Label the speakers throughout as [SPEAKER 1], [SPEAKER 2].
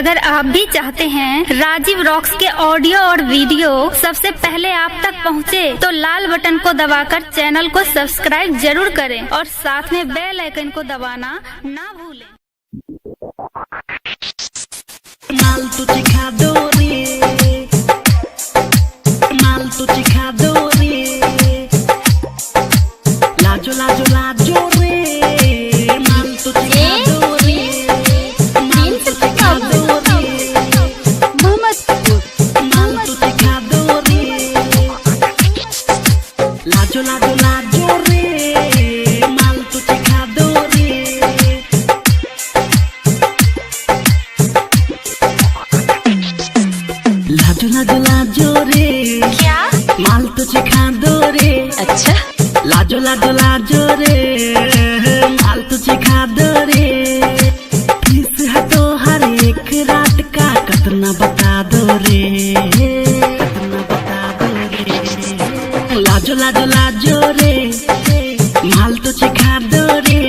[SPEAKER 1] अगर आप भी चाहते हैं राजीव रॉक्स के ऑडियो और वीडियो सबसे पहले आप तक पहुंचे, तो लाल बटन को दबाकर चैनल को सब्सक्राइब जरूर करें और साथ में बेल आइकन को दबाना ना भूलें।
[SPEAKER 2] माल तुझे खा दो रे, माल तुझे खा दो रे, लाजो लाजो लाजो रे, माल तुझे खा दो रे, माल तुझे खा दो रे, माल तुझे खा दो रे, लाजो लाजो लाजो रे, माल तुझे खा दो रे। लाजो लाजो लाजो रे,
[SPEAKER 1] क्या?
[SPEAKER 2] माल तुझे खा दो रे।
[SPEAKER 1] अच्छा,
[SPEAKER 2] लाजो लाजो लाजो रे, माल तुझे खा दो रे। फीस है तो हर एक रात का कितना बता दो रे, कितना बता दो रे। लाजो लाजो लाजो रे, माल तुझे खा दो रे।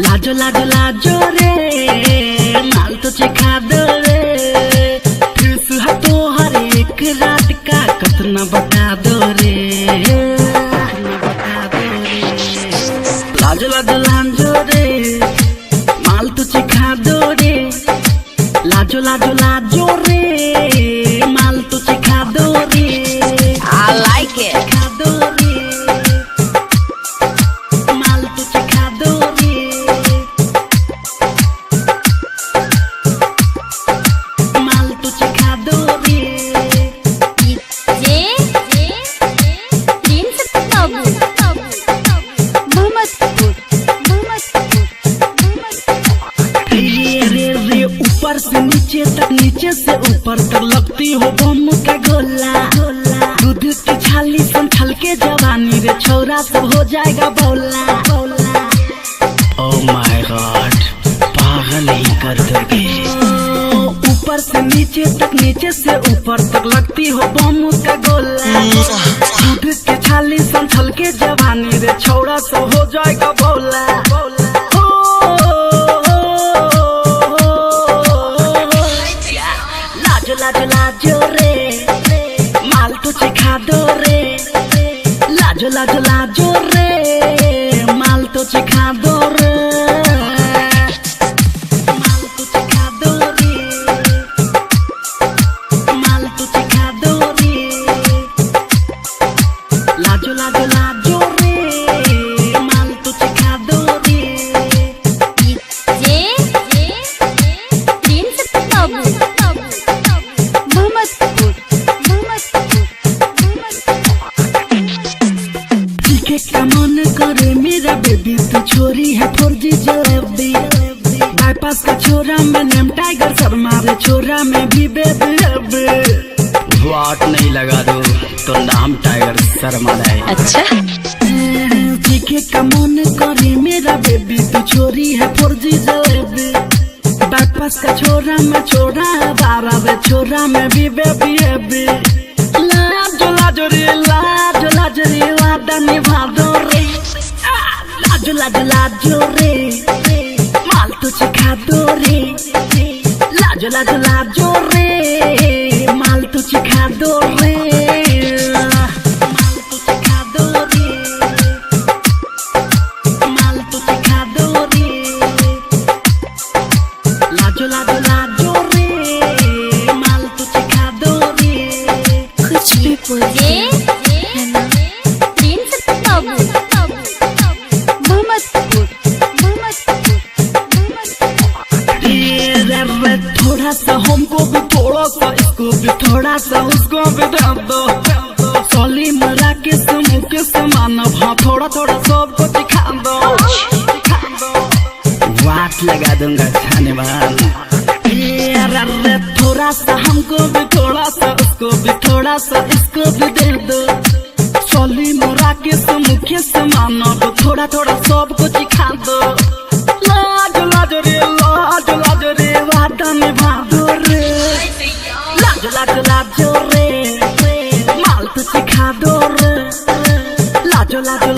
[SPEAKER 2] लाजो लाजो लाजो रे, माल तुझे खा दो रे। फीस है तो हर एक रात का कितना बता दो रे, लाजो लाजो लाजो रे, माल तुझे खा दो रे। लाजो लाजो लाजो रे, माल तुझे खा दो रे।
[SPEAKER 1] I like it.
[SPEAKER 2] खा दो रे, माल तुझे खा दो रे, माल तुझे खा दो रे। ऊपर से नीचे तक, नीचे से ऊपर तक लगती हो बम का गोला। दूध की छाली सन छलके जवानी रे, छोरा सब हो जाएगा बौला। ओह माय गॉड, पागल ही कर दोगे। ऊपर से नीचे तक, नीचे से ऊपर तक लगती हो बम का गोला। दूध की छाली सन छलके जवानी रे, छोरा सब हो जाएगा बौला। लाजो लाजो लाजो रे, माल तुझे खा दो रे। लाजो लाजो लाजो रे, माल तुझे खा दो रे, माल तुझे खा दो रे, माल तुझे खा दो रे। लाजो लाजो लाजो रे, माल तुझे खा दो रे। का मन करे मेरा बेबी, तू छोरी है 4G जलेबी। बाईपास का छोरा में नेम टाइगर शर्मा रे, छोरा में भी बेबी। वाट नहीं लगा दो तो नाम टाइगर शर्मा है।
[SPEAKER 1] अच्छा,
[SPEAKER 2] जीके का मन करे मेरा बेबी, तू छोरी है 4G जलेबी। बाईपास का छोरा में छोरा है 12 रे, छोरा में भी बेबी। लाजो लाजो रे, लाजो लाजो रे, वादा निभा दो रे। लाजो लाजो लाजो रे, माल तुझे खा दो रे। लाजो लाजो लाजो रे, माल तुझे खा दो रे, माल तुझे खा दो रे, माल तुझे खा दो रे। लाजो लाजो लाजो रे, माल तुझे खा दो रे।
[SPEAKER 1] कुछ भी बोलिए
[SPEAKER 2] थोड़ा सा हमको भी, थोड़ा सा इसको भी, थोड़ा सा उसको भी दे दो। सोली मरा के समूह के समानव, हाँ थोड़ा थोड़ा सबको दिखा दो। वाट लगा दूंगा खाने वाला। थोड़ा सा हमको भी, थोड़ा सा उसको भी, थोड़ा सा इसको भी दे दो। सोली मरा के समूह के समानव, थोड़ा थोड़ा सबको दिखा दो। लाजो लाजो रे, लाजो लाजो रे, वादा निभा दो रे। लाजो लाजो लाजो रे, माल तुझे खा दो रे। लाजो लाजो